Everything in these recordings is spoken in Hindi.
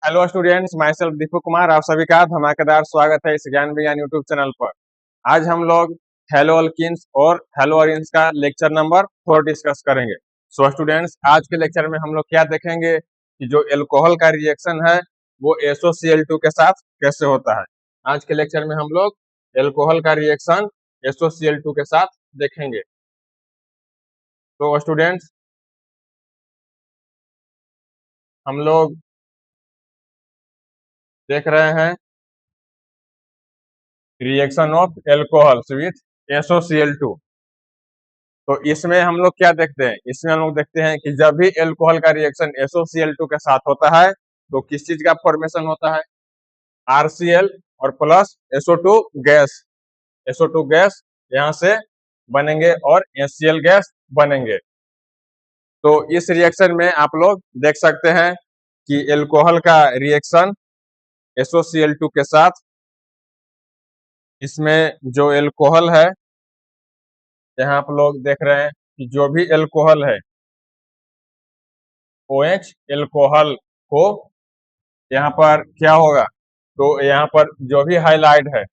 Hello students, my self Deepak Kumar. आप सभी का धमाकेदार स्वागत है इस ज्ञान विज्ञान यूट्यूब चैनल पर। आज हम लोग हेलो अल्कीन्स और हेलो अरीन्स का लेक्चर नंबर 4 डिस्कस करेंगे। सो स्टूडेंट्स, आज के लेक्चर में हम लोग क्या देखेंगे कि जो एल्कोहल का रिएक्शन है वो SOCl2 के साथ कैसे होता है। आज के लेक्चर में हम लोग एल्कोहल का रिएक्शन SOCl2 के साथ देखेंगे। तो स्टूडेंट्स, हम लोग देख रहे हैं reaction of alcohols with SOCl2। तो इसमें हम लोग क्या देखते हैं, इसमें हम लोग देखते हैं कि जब भी एल्कोहल का रिएक्शन SOCl2 के साथ होता है तो किस चीज का फॉर्मेशन होता है, RCl और plus SO2 gas. SO2 gas यहाँ से बनेंगे और HCl गैस बनेंगे। तो इस रिएक्शन में आप लोग देख सकते हैं कि एल्कोहल का रिएक्शन SOCl2 के साथ, इसमें जो एल्कोहल है, यहाँ आप लोग देख रहे हैं कि जो भी एल्कोहल है OH एल्कोहल को यहाँ पर क्या होगा, तो यहाँ पर जो भी हाइलाइट है,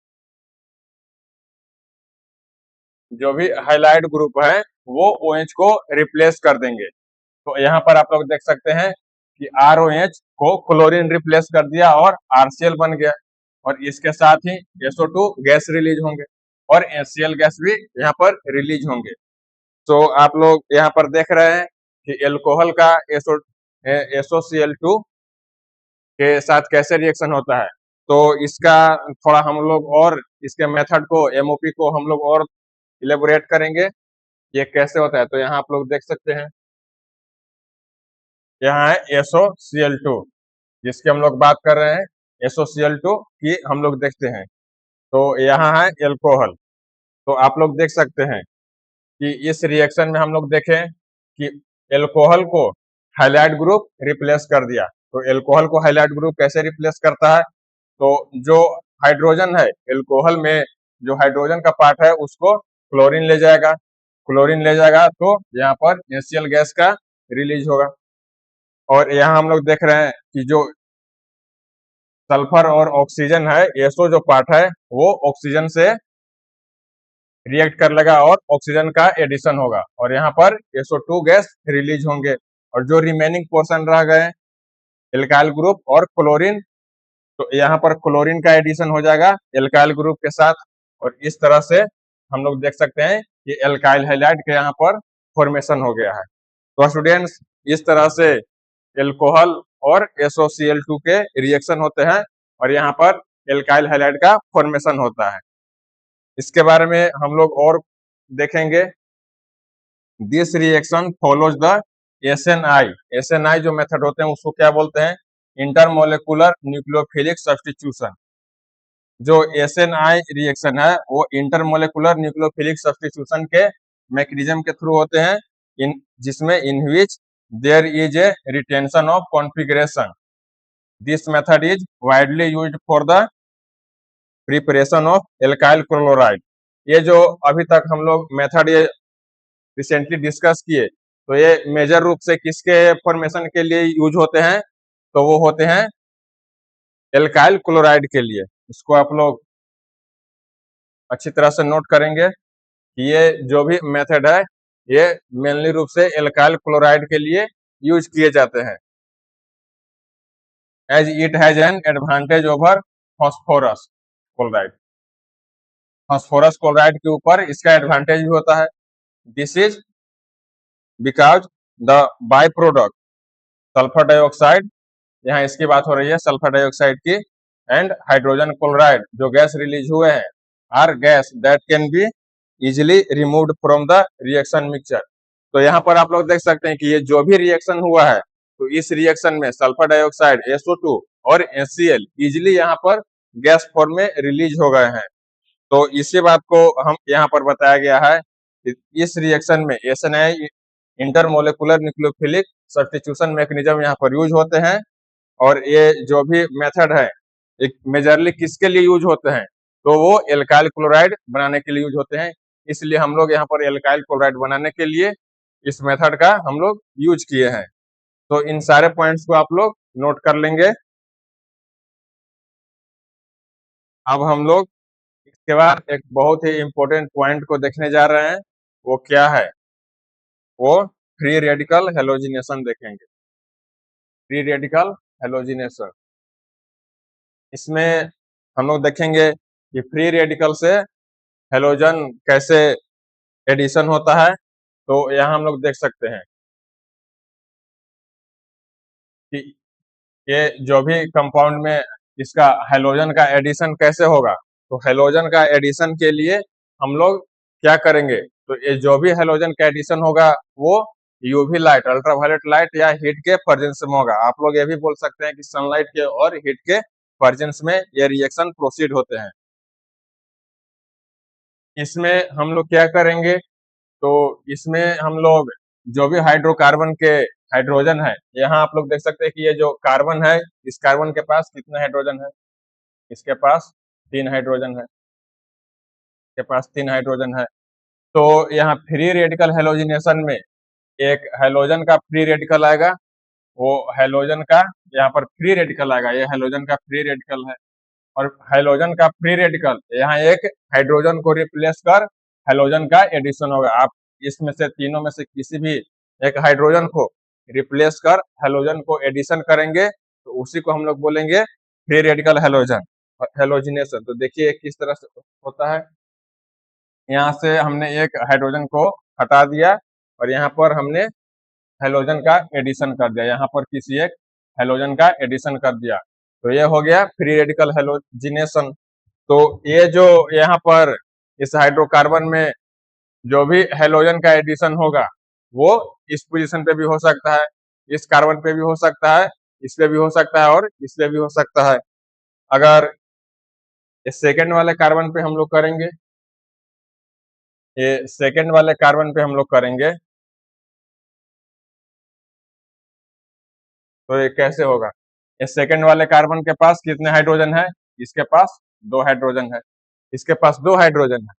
जो भी हाइलाइट ग्रुप है वो OH को रिप्लेस कर देंगे। तो यहाँ पर आप लोग देख सकते हैं कि ROH को क्लोरीन रिप्लेस कर दिया और RCl बन गया, और इसके साथ ही SO2 गैस रिलीज होंगे और HCl गैस भी यहाँ पर रिलीज होंगे। तो आप लोग यहाँ पर देख रहे हैं कि एल्कोहल का SOCl2 के साथ कैसे रिएक्शन होता है। तो इसका थोड़ा हम लोग और इसके मेथड को, MOP को हम लोग और इलेबोरेट करेंगे, ये कैसे होता है। तो यहाँ आप लोग देख सकते हैं, यहाँ है SOCl2 जिसकी हम लोग बात कर रहे हैं, SOCl2 की हम लोग देखते हैं। तो यहाँ है एल्कोहल। तो आप लोग देख सकते हैं कि इस रिएक्शन में हम लोग देखें कि एल्कोहल को हाइलाइट ग्रुप रिप्लेस कर दिया। तो एल्कोहल को हाइलाइट ग्रुप कैसे रिप्लेस करता है, तो जो हाइड्रोजन है एल्कोहल में, जो हाइड्रोजन का पार्ट है उसको क्लोरीन ले जाएगा, क्लोरीन ले जाएगा तो यहाँ पर HCl गैस का रिलीज होगा। और यहाँ हम लोग देख रहे हैं कि जो सल्फर और ऑक्सीजन है, SO जो पार्ट है वो ऑक्सीजन से रिएक्ट कर लेगा और ऑक्सीजन का एडिशन होगा और यहाँ पर SO2 गैस रिलीज होंगे, और जो रिमेनिंग पोर्शन रह गए एल्काइल ग्रुप और क्लोरीन, तो यहाँ पर क्लोरीन का एडिशन हो जाएगा एल्काइल ग्रुप के साथ, और इस तरह से हम लोग देख सकते हैं कि एल्काइल हैलाइड के यहाँ पर फॉर्मेशन हो गया है। तो स्टूडेंट्स, इस तरह से एल्कोहल और SOCl2 के रिएक्शन होते हैं और यहाँ पर एल्काइल हैलाइड का फॉर्मेशन होता है। इसके बारे में हम लोग और देखेंगे। This reaction follows the SNI जो मेथड होते हैं उसको क्या बोलते हैं, इंटरमोलिकुलर न्यूक्लियोफिलिक सब्स्टिट्यूशन। जो SNI रिएक्शन है वो इंटरमोलिकुलर न्यूक्लियोफिलिक सब्स्टिट्यूशन के मैकेनिज्म के थ्रू होते हैं, जिसमें in which there is a retention of configuration. This method is widely used for the preparation of alkyl chloride. ये जो अभी तक हम लोग मेथड ये रिसेंटली डिस्कस किए, तो ये मेजर रूप से किसके फॉर्मेशन के लिए यूज होते हैं, तो वो होते हैं एल्काइल क्लोराइड के लिए। इसको आप लोग अच्छी तरह से नोट करेंगे कि ये जो भी मेथड है ये मेनली रूप से एल्काइल क्लोराइड के लिए यूज किए जाते हैं, as it has an advantage over phosphorus chloride. Phosphorus chloride के ऊपर इसका एडवांटेज भी होता है। This is because the by product sulphur dioxide, यहाँ इसकी बात हो रही है सल्फर डाइऑक्साइड की, एंड हाइड्रोजन क्लोराइड जो गैस रिलीज हुए हैं, are gas that can be easily removed from the reaction mixture. तो यहाँ पर आप लोग देख सकते हैं कि ये जो भी रिएक्शन हुआ है, तो इस रिएक्शन में सल्फर डाइऑक्साइड, SO2 और HCl इजिली यहाँ पर गैस फॉर्म में रिलीज हो गए हैं। तो इसी बात को हम यहाँ पर बताया गया है कि इस रिएक्शन में SNI intermolecular nucleophilic substitution mechanism यहाँ पर यूज होते हैं, और ये जो भी मेथड है एक मेजरली किसके लिए यूज होते हैं, तो वो एल्काइल क्लोराइड बनाने के लिए यूज होते हैं। इसलिए हम लोग यहाँ पर एल्काइल क्लोराइड बनाने के लिए इस मेथड का हम लोग यूज किए हैं। तो इन सारे पॉइंट्स को आप लोग नोट कर लेंगे। अब हम लोग इसके बाद एक बहुत ही इम्पोर्टेंट पॉइंट को देखने जा रहे हैं। वो क्या है? वो फ्री रेडिकल हेलोजिनेशन देखेंगे। फ्री रेडिकल हेलोजिनेशन, इसमें हम लोग देखेंगे कि फ्री रेडिकल से हेलोजन कैसे एडिशन होता है। तो यहाँ हम लोग देख सकते हैं कि ये जो भी कंपाउंड में इसका हेलोजन का एडिशन कैसे होगा। तो हेलोजन का एडिशन के लिए हम लोग क्या करेंगे? तो ये जो भी हेलोजन का एडिशन होगा वो यूवी लाइट, अल्ट्रावायलेट लाइट या हीट के प्रेजेंस में होगा। आप लोग ये भी बोल सकते हैं कि सनलाइट के और हीट के प्रेजेंस में ये रिएक्शन प्रोसीड होते हैं। इसमें हम लोग क्या करेंगे? तो इसमें हम लोग जो भी हाइड्रोकार्बन के हाइड्रोजन है, यहाँ आप लोग देख सकते हैं कि ये जो कार्बन है, इस कार्बन के पास कितने हाइड्रोजन है? इसके पास 3 हाइड्रोजन है। इसके पास 3 हाइड्रोजन है। तो यहाँ फ्री रेडिकल हेलोजिनेशन में एक हेलोजन का फ्री रेडिकल आएगा। वो हेलोजन का यहाँ पर फ्री रेडिकल आएगा, ये हेलोजन का फ्री रेडिकल है। और हेलोजन का फ्री रेडिकल यहाँ एक हाइड्रोजन को रिप्लेस कर हेलोजन का एडिशन होगा। आप इसमें से तीनों में से किसी भी एक हाइड्रोजन को रिप्लेस कर हेलोजन को एडिशन करेंगे तो उसी को हम लोग बोलेंगे फ्री रेडिकल हेलोजन हेलोजिनेशन। तो देखिए किस तरह से होता है। यहाँ से हमने एक हाइड्रोजन को हटा दिया और यहाँ पर हमने हेलोजन का एडिशन कर दिया। यहाँ पर किसी एक हेलोजन का एडिशन कर दिया, तो ये हो गया फ्री रेडिकल हेलोजिनेशन। तो ये जो यहाँ पर इस हाइड्रोकार्बन में जो भी हेलोजन का एडिशन होगा वो इस पोजीशन पे भी हो सकता है, इस कार्बन पे भी हो सकता है, इस पे भी हो सकता है और इस पे भी हो सकता है। अगर इस सेकेंड वाले कार्बन पे हम लोग करेंगे, ये सेकेंड वाले कार्बन पे हम लोग करेंगे तो ये कैसे होगा? इस सेकेंड वाले कार्बन के पास कितने हाइड्रोजन है? इसके पास 2 हाइड्रोजन है, इसके पास 2 हाइड्रोजन है।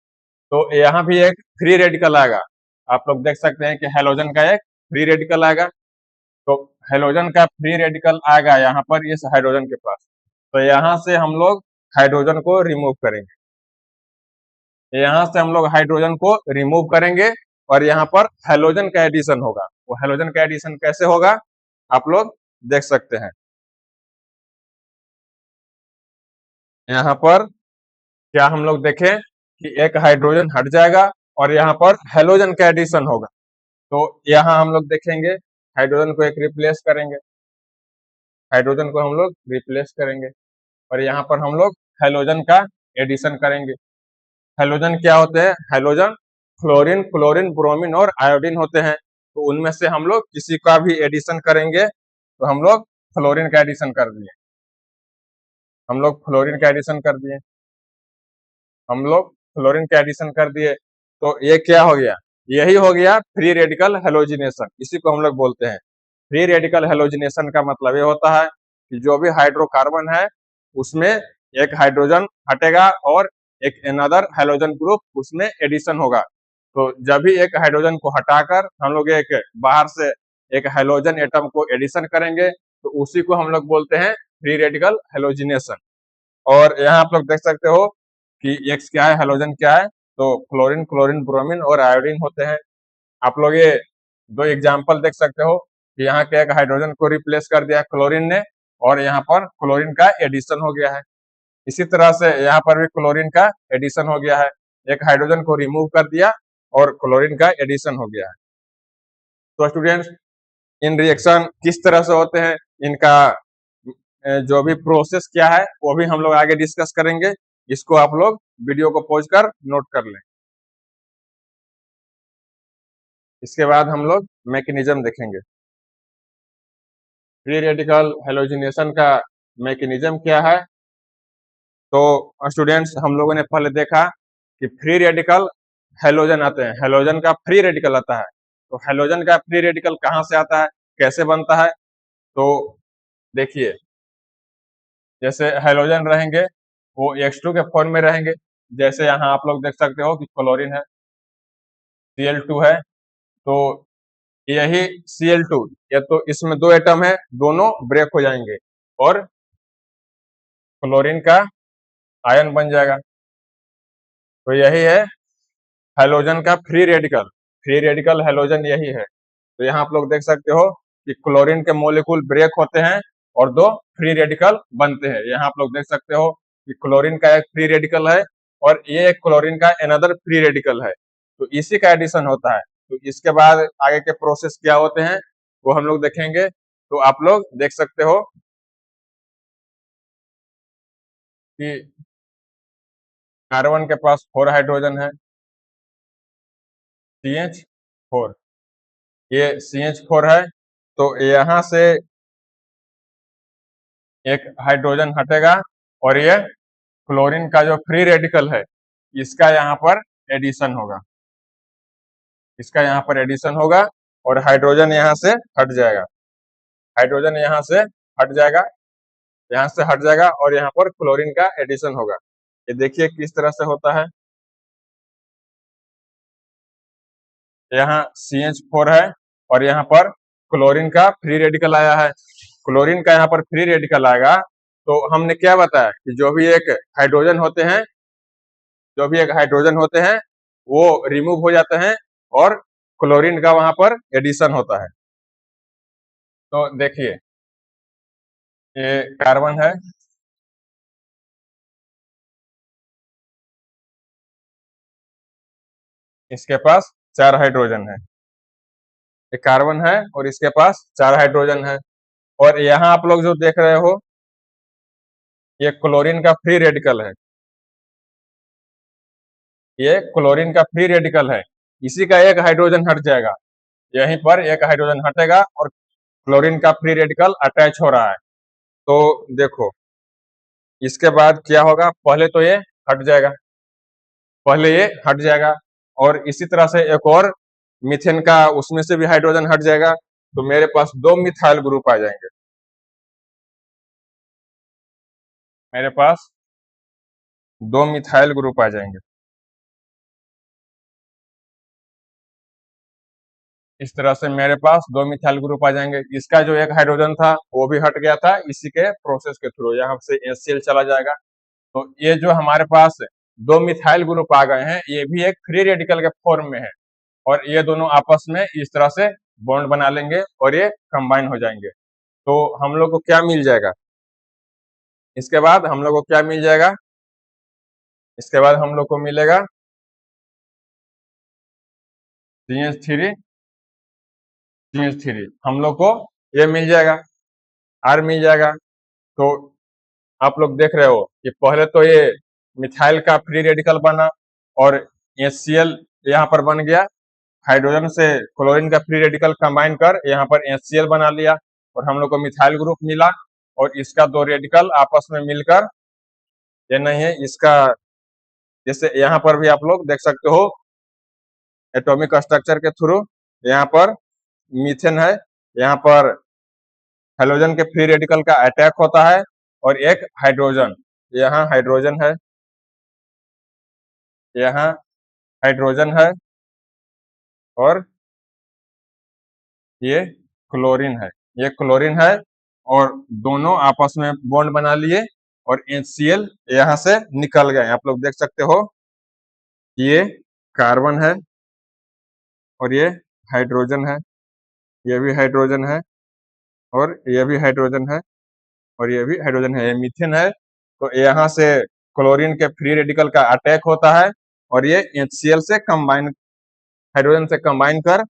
तो यहाँ भी एक फ्री रेडिकल आएगा। आप लोग देख सकते हैं कि हेलोजन का एक फ्री रेडिकल आएगा। तो हेलोजन का फ्री रेडिकल आएगा यहाँ पर इस हाइड्रोजन के पास। तो यहाँ से हम लोग हाइड्रोजन को रिमूव करेंगे। यहाँ से हम लोग हाइड्रोजन को रिमूव करेंगे और यहाँ पर हेलोजन का एडिशन होगा। वो हेलोजन का एडिशन कैसे होगा आप लोग देख सकते हैं। यहाँ पर क्या हम लोग देखें कि एक हाइड्रोजन हट जाएगा और यहाँ पर हेलोजन का एडिशन होगा। तो यहाँ हम लोग देखेंगे हाइड्रोजन को एक रिप्लेस करेंगे, हाइड्रोजन को हम लोग रिप्लेस करेंगे और यहाँ पर हम लोग हेलोजन का एडिशन करेंगे। हेलोजन क्या होते हैं? हेलोजन फ्लोरीन, क्लोरीन, ब्रोमीन और आयोडीन होते हैं। तो उनमें से हम लोग किसी का भी एडिशन करेंगे तो हम लोग फ्लोरीन का एडिशन कर दिए, हम लोग फ्लोरीन का एडिशन कर दिए, हम लोग फ्लोरीन का एडिशन कर दिए। तो ये क्या हो गया? यही हो गया फ्री रेडिकल हेलोजिनेशन। इसी को हम लोग बोलते हैं फ्री रेडिकल हेलोजिनेशन। का मतलब ये होता है कि जो भी हाइड्रोकार्बन है उसमें एक हाइड्रोजन हटेगा और एक अनदर हेलोजन ग्रुप उसमें एडिशन होगा। तो जब भी एक हाइड्रोजन को हटाकर हम लोग एक बाहर से एक हेलोजन एटम को एडिशन करेंगे तो उसी को हम लोग बोलते हैं फ्री रेडिकल हेलोजिनेशन। और यहाँ आप लोग देख सकते हो कि एक्स क्या है, हेलोजन क्या है? तो फ्लोरीन, क्लोरीन, ब्रोमीन और आयोडीन होते हैं। आप लोग ये 2 एग्जाम्पल देख सकते हो कि यहाँ के एक हाइड्रोजन को रिप्लेस कर दिया क्लोरीन ने और यहाँ पर क्लोरीन का एडिशन हो गया है। इसी तरह से यहाँ पर भी क्लोरीन का एडिशन हो गया है, एक हाइड्रोजन को रिमूव कर दिया और क्लोरीन का एडिशन हो गया है। तो स्टूडेंट्स, इन रिएक्शन किस तरह से होते हैं, इनका जो भी प्रोसेस क्या है वो भी हम लोग आगे डिस्कस करेंगे। इसको आप लोग वीडियो को पॉज कर नोट कर लें। इसके बाद हम लोग मैकेनिज्म देखेंगे। फ्री रेडिकल हेलोजिनेशन का मैकेनिज्म क्या है? तो स्टूडेंट्स, हम लोगों ने पहले देखा कि फ्री रेडिकल हेलोजन आते हैं, हेलोजन का फ्री रेडिकल आता है। तो हेलोजन का फ्री रेडिकल कहाँ से आता है, कैसे बनता है? तो देखिए, जैसे हेलोजन रहेंगे वो H2 के फॉर्म में रहेंगे। जैसे यहाँ आप लोग देख सकते हो कि क्लोरीन है, Cl2 है। तो यही Cl2, या तो इसमें 2 एटम है, दोनों ब्रेक हो जाएंगे और क्लोरीन का आयन बन जाएगा। तो यही है हैलोजन का फ्री रेडिकल हैलोजन यही है। तो यहाँ आप लोग देख सकते हो कि क्लोरीन के मोलिक्यूल ब्रेक होते हैं और दो फ्री रेडिकल बनते हैं। यहाँ आप लोग देख सकते हो कि क्लोरीन का एक फ्री रेडिकल है और ये एक क्लोरीन का अनदर फ्री रेडिकल है। तो इसी का एडिशन होता है। तो इसके बाद आगे के प्रोसेस क्या होते हैं वो हम लोग देखेंगे। तो आप लोग देख सकते हो कि कार्बन के पास 4 हाइड्रोजन है, CH4। ये CH4 है। तो यहाँ से एक हाइड्रोजन हटेगा और ये क्लोरीन का जो फ्री रेडिकल है इसका यहाँ पर एडिशन होगा, इसका यहाँ पर एडिशन होगा और हाइड्रोजन यहाँ से हट जाएगा, हाइड्रोजन यहाँ से हट जाएगा, यहाँ से हट जाएगा और यहाँ पर क्लोरीन का एडिशन होगा। ये देखिए किस तरह से होता है। यहाँ CH4 है और यहाँ पर क्लोरीन का फ्री रेडिकल आया है। क्लोरीन का यहाँ पर फ्री रेडिकल आएगा तो हमने क्या बताया कि जो भी एक हाइड्रोजन होते हैं वो रिमूव हो जाते हैं और क्लोरीन का वहां पर एडिशन होता है। तो देखिए ये कार्बन है, इसके पास 4 हाइड्रोजन है। ये कार्बन है और इसके पास 4 हाइड्रोजन है। और यहाँ आप लोग जो देख रहे हो ये क्लोरीन का फ्री रेडिकल है, ये क्लोरीन का फ्री रेडिकल है। इसी का एक हाइड्रोजन हट जाएगा, यहीं पर एक हाइड्रोजन हटेगा और क्लोरीन का फ्री रेडिकल अटैच हो रहा है। तो देखो इसके बाद क्या होगा, पहले तो ये हट जाएगा, पहले ये हट जाएगा और इसी तरह से एक और मीथेन का उसमें से भी हाइड्रोजन हट जाएगा। तो मेरे पास 2 मिथाइल ग्रुप आ जाएंगे, मेरे पास 2 मिथाइल ग्रुप आ जाएंगे। इस तरह से मेरे पास 2 मिथाइल ग्रुप आ जाएंगे। इसका जो एक हाइड्रोजन था वो भी हट गया था, इसी के प्रोसेस के थ्रू यहाँ से HCl चला जाएगा। तो ये जो हमारे पास 2 मिथाइल ग्रुप आ गए हैं ये भी एक फ्री रेडिकल के फॉर्म में है और ये दोनों आपस में इस तरह से बॉन्ड बना लेंगे और ये कंबाइन हो जाएंगे। तो हम लोग को क्या मिल जाएगा, इसके बाद हम लोग को क्या मिल जाएगा, इसके बाद हम लोग को मिलेगा CH3 CH3, हम लोग को ये मिल जाएगा, R मिल जाएगा। तो आप लोग देख रहे हो कि पहले तो ये मिथाइल का फ्री रेडिकल बना और HCl यहाँ पर बन गया, हाइड्रोजन से क्लोरीन का फ्री रेडिकल कंबाइन कर यहाँ पर HCl बना लिया और हम लोग को मिथाइल ग्रुप मिला और इसका 2 रेडिकल आपस में मिलकर ये नहीं है इसका, जैसे यहाँ पर भी आप लोग देख सकते हो एटॉमिक स्ट्रक्चर के थ्रू यहाँ पर मीथेन है, यहाँ पर हेलोजन के फ्री रेडिकल का अटैक होता है और एक हाइड्रोजन, यहाँ हाइड्रोजन है, यहाँ हाइड्रोजन है और ये क्लोरीन है, ये क्लोरीन है और दोनों आपस में बॉन्ड बना लिए और HCl यहाँ से निकल गए। आप लोग देख सकते हो ये कार्बन है और ये हाइड्रोजन है, ये भी हाइड्रोजन है और ये भी हाइड्रोजन है और ये भी हाइड्रोजन है, ये मीथेन है। तो यहाँ से क्लोरीन के फ्री रेडिकल का अटैक होता है और ये HCl से कंबाइन, हाइड्रोजन से कंबाइन कर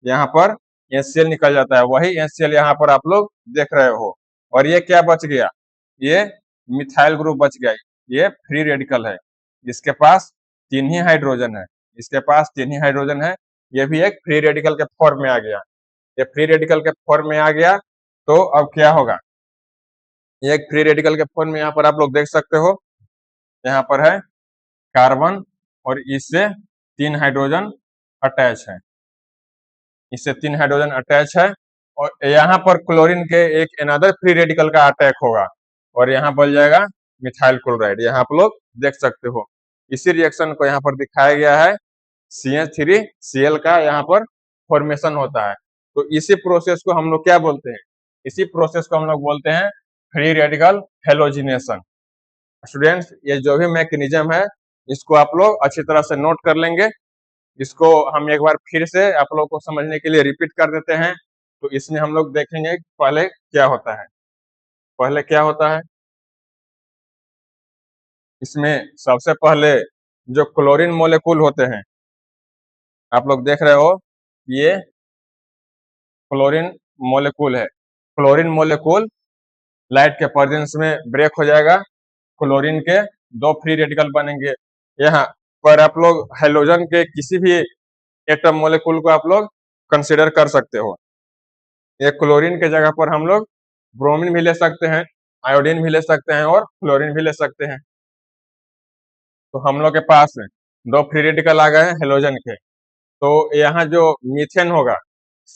यहाँ पर HCl निकल जाता है। वही HCl यहाँ पर आप लोग देख रहे हो और ये क्या बच गया, ये मिथाइल ग्रुप बच गया, ये फ्री रेडिकल है, इसके पास 3 ही हाइड्रोजन है, इसके पास 3 ही हाइड्रोजन है, ये भी एक फ्री रेडिकल के फॉर्म में आ गया, ये फ्री रेडिकल के फॉर्म में आ गया। तो अब क्या होगा, ये एक फ्री रेडिकल के फॉर्म में यहाँ पर आप लोग देख सकते हो, यहाँ पर है कार्बन और इससे 3 हाइड्रोजन अटैच है, इससे 3 हाइड्रोजन अटैच है और यहाँ पर क्लोरीन के एक अनदर फ्री रेडिकल का अटैक होगा और यहाँ बन जाएगा मिथाइल क्लोराइड, यहाँ आप लोग देख सकते हो। इसी रिएक्शन को यहाँ पर दिखाया गया है, CH3Cl का यहाँ पर फॉर्मेशन होता है। तो इसी प्रोसेस को हम लोग क्या बोलते हैं, इसी प्रोसेस को हम लोग बोलते हैं फ्री रेडिकल हेलोजिनेशन। स्टूडेंट्स ये जो भी मैकेनिज्म है इसको आप लोग अच्छी तरह से नोट कर लेंगे। इसको हम एक बार फिर से आप लोग को समझने के लिए रिपीट कर देते हैं। तो इसमें हम लोग देखेंगे पहले क्या होता है। पहले क्या होता है, इसमें सबसे पहले जो क्लोरीन मोलेकुल होते हैं, आप लोग देख रहे हो ये क्लोरीन मोलेकुल है। क्लोरीन मोलेकुल लाइट के प्रेजेंस में ब्रेक हो जाएगा, क्लोरीन के दो फ्री रेडिकल बनेंगे। यहाँ पर आप लोग हाइड्रोजन के किसी भी एटम मोलेकुल को आप लोग कंसिडर कर सकते हो। एक क्लोरीन के जगह पर हम लोग ब्रोमीन भी ले सकते हैं, आयोडीन भी ले सकते हैं और क्लोरीन भी ले सकते हैं। तो हम लोग के पास दो फ्री रेडिकल आ गए हैं हेलोजन के। तो यहाँ जो मीथेन होगा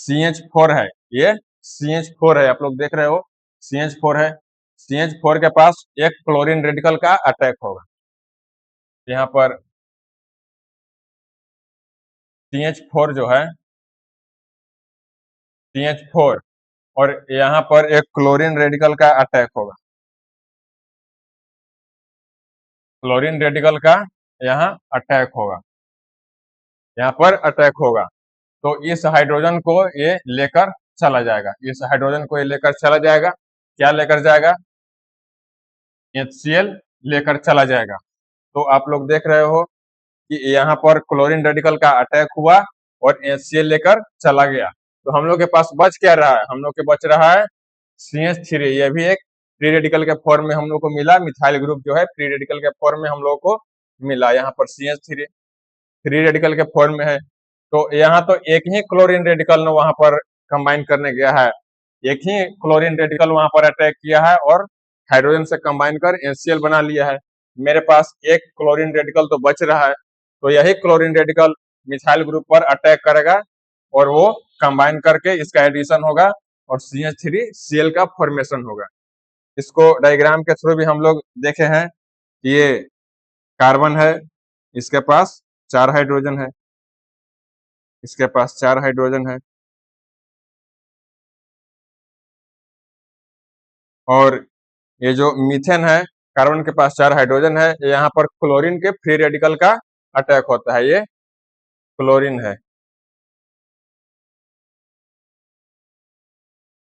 CH4 है, ये CH4 है, आप लोग देख रहे हो CH4 है। CH4 के पास एक क्लोरीन रेडिकल का अटैक होगा। यहाँ पर CH4 जो है CH4 और यहाँ पर एक क्लोरीन रेडिकल का अटैक होगा। क्लोरीन रेडिकल का यहाँ अटैक होगा, यहाँ पर अटैक होगा। तो इस हाइड्रोजन को ये लेकर चला जाएगा, इस हाइड्रोजन को ये लेकर चला जाएगा। क्या लेकर जाएगा? HCl लेकर चला जाएगा। तो आप लोग देख रहे हो कि यहाँ पर क्लोरीन रेडिकल का अटैक हुआ और HCl लेकर चला गया। तो हम लोग के पास बच क्या रहा है? हम लोग के बच रहा है CH3। ये भी एक फ्री रेडिकल के फॉर्म में हम लोग को मिला, मिथाइल ग्रुप जो है फ्री रेडिकल के फॉर्म में हम लोग को मिला। यहाँ पर CH3 फ्री रेडिकल के फॉर्म में है। तो यहाँ तो एक ही क्लोरीन रेडिकल ने वहां पर कंबाइन करने गया है, एक ही क्लोरीन रेडिकल वहां पर अटैक किया है और हाइड्रोजन से कंबाइन कर HCl बना लिया है। मेरे पास एक क्लोरीन रेडिकल तो बच रहा है, तो यही क्लोरीन रेडिकल मिथाइल ग्रुप पर अटैक करेगा और वो कंबाइन करके इसका एडिशन होगा और CH3Cl का फॉर्मेशन होगा। इसको डायग्राम के थ्रू भी हम लोग देखे हैं। ये कार्बन है, इसके पास 4 हाइड्रोजन है, इसके पास 4 हाइड्रोजन है। और ये जो मीथेन है, कार्बन के पास 4 हाइड्रोजन है, यहाँ पर क्लोरीन के फ्री रेडिकल का अटैक होता है। ये क्लोरीन है,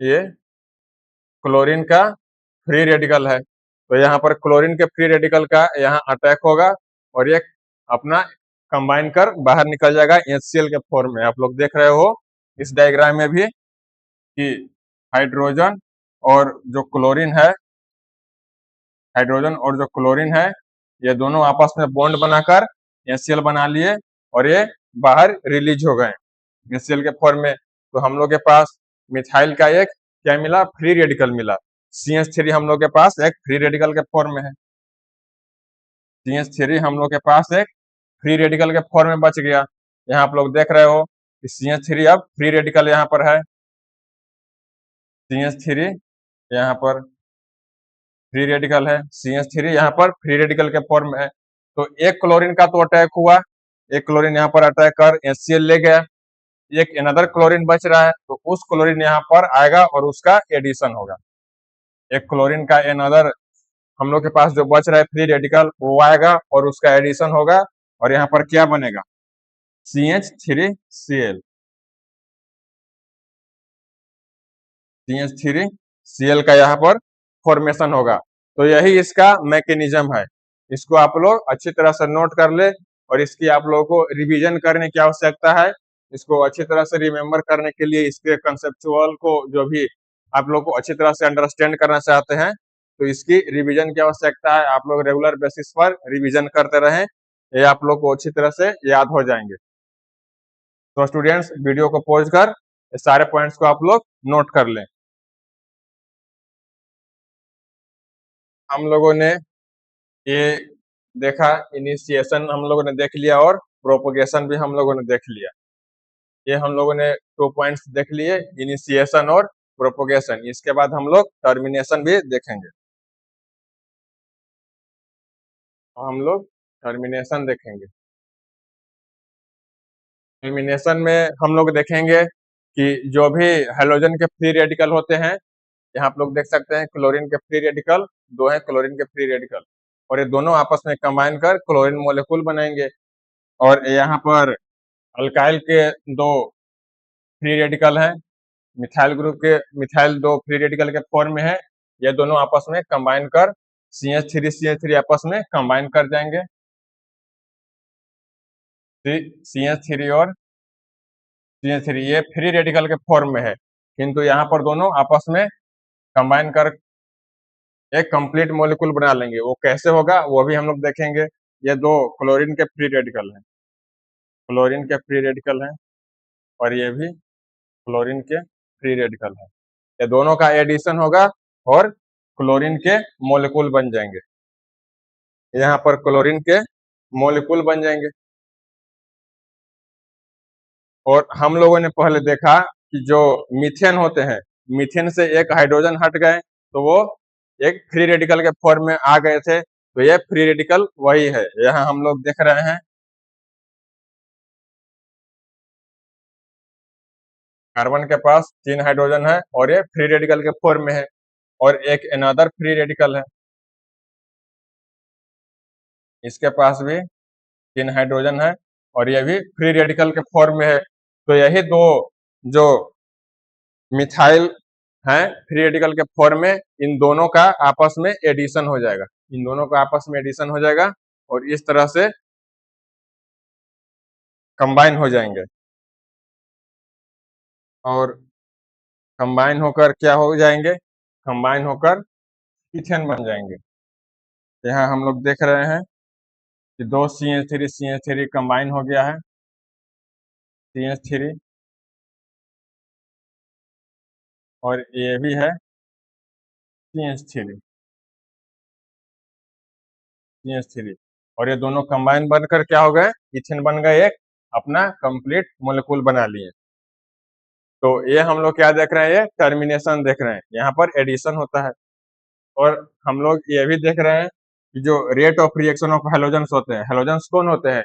ये क्लोरीन का फ्री रेडिकल है। तो यहाँ पर क्लोरीन के फ्री रेडिकल का यहाँ अटैक होगा और ये अपना कंबाइन कर बाहर निकल जाएगा HCl के फॉर्म में। आप लोग देख रहे हो इस डायग्राम में भी कि हाइड्रोजन और जो क्लोरीन है, हाइड्रोजन और जो क्लोरीन है, ये दोनों आपस में बॉन्ड बनाकर HCl बना लिए और ये बाहर रिलीज हो गए HCl के फॉर्म में। तो हम लोग के पास मिथाइल का एक क्या मिला? फ्री रेडिकल मिला। CH3 हम लोग के पास एक फ्री रेडिकल के फॉर्म में है। CH3 हम लोग के पास एक फ्री रेडिकल के फॉर्म में बच गया। यहाँ आप लोग देख रहे हो कि CH3 अब फ्री रेडिकल यहाँ पर है, CH3 यहाँ पर फ्री रेडिकल है, CH3 यहाँ पर फ्री रेडिकल के फॉर्म में है। तो एक क्लोरीन का तो अटैक हुआ, एक क्लोरीन यहाँ पर अटैक कर HCl ले गया, एक अनदर क्लोरीन बच रहा है, तो उस क्लोरीन यहाँ पर आएगा और उसका एडिशन होगा। एक क्लोरीन का अनदर हम लोग के पास जो बच रहा है फ्री रेडिकल, वो आएगा और उसका एडिशन होगा और यहाँ पर क्या बनेगा? CH3Cl, CH3Cl का यहाँ पर फॉर्मेशन होगा। तो यही इसका मैकेनिज्म है। इसको आप लोग अच्छी तरह से नोट कर ले और इसकी आप लोगों को रिवीजन करने की आवश्यकता है। इसको अच्छी तरह से रिमेम्बर करने के लिए इसके कंसेप्चुअल को जो भी आप लोग को अच्छी तरह से अंडरस्टैंड करना चाहते हैं, तो इसकी रिवीजन की आवश्यकता है। आप लोग रेगुलर बेसिस पर रिवीजन करते रहें, ये आप लोग को अच्छी तरह से याद हो जाएंगे। तो स्टूडेंट्स वीडियो को पॉज कर सारे पॉइंट्स को आप लोग नोट कर लें। हम लोगों ने ये देखा, इनिशिएशन हम लोगों ने देख लिया और प्रोपोगेशन भी हम लोगों ने देख लिया। ये हम लोगों ने 2 पॉइंट्स देख लिए, इनिशिएशन और प्रोपोगेशन। इसके बाद हम लोग टर्मिनेशन भी देखेंगे। हम लोग टर्मिनेशन देखेंगे। टर्मिनेशन में हम लोग देखेंगे कि जो भी हेलोजन के फ्री रेडिकल होते हैं, यहाँ आप लोग देख सकते हैं क्लोरीन के फ्री रेडिकल 2 हैं, क्लोरीन के फ्री रेडिकल, और ये दोनों आपस में कंबाइन कर क्लोरीन मोलिक्यूल बनाएंगे। और यहाँ पर अल्काइल के दो फ्री रेडिकल हैं, मिथाइल ग्रुप के मिथाइल दो फ्री रेडिकल के फॉर्म में है, ये दोनों आपस में कंबाइन कर CH3 आपस में कंबाइन कर जाएंगे, CH3 और CH3 ये फ्री रेडिकल के फॉर्म में है, किंतु यहाँ पर दोनों आपस में कंबाइन कर एक कंप्लीट मॉलिक्यूल बना लेंगे। वो कैसे होगा वो भी हम लोग देखेंगे। ये दो क्लोरीन के फ्री रेडिकल हैं, क्लोरीन के फ्री रेडिकल हैं, और ये भी क्लोरीन के फ्री रेडिकल है। ये दोनों का एडिशन होगा और क्लोरीन के मॉलिक्यूल बन जाएंगे। यहाँ पर क्लोरीन के मॉलिक्यूल बन जाएंगे। और हम लोगों ने पहले देखा कि जो मीथेन होते हैं, मीथेन से एक हाइड्रोजन हट गए तो वो एक फ्री रेडिकल के फॉर्म में आ गए थे, तो ये फ्री रेडिकल वही है। यहाँ हम लोग देख रहे हैं कार्बन के पास 3 हाइड्रोजन है और ये फ्री रेडिकल के फॉर्म में है, और एक अनदर फ्री रेडिकल है, इसके पास भी 3 हाइड्रोजन है और ये भी फ्री रेडिकल के फॉर्म में है। तो यही दो जो मिथाइल हैं फ्री रेडिकल के फॉर्म में, इन दोनों का आपस में एडिशन हो जाएगा, इन दोनों का आपस में एडिशन हो जाएगा और इस तरह से कंबाइन हो जाएंगे, और कंबाइन होकर क्या हो जाएंगे, कंबाइन होकर इथेन बन जाएंगे। यहाँ हम लोग देख रहे हैं कि दो CH3 कंबाइन हो गया है, CH3, और ये भी है CH3, और ये दोनों कंबाइन बनकर क्या हो गए, इथेन बन गए, एक अपना कंप्लीट मोलिक्यूल बना लिए। तो ये हम लोग क्या देख रहे हैं, ये टर्मिनेशन देख रहे हैं, यहाँ पर एडिशन होता है। और हम लोग ये भी देख रहे हैं कि जो rate of reaction of halogens होते हैं, हेलोजेंस कौन होते हैं,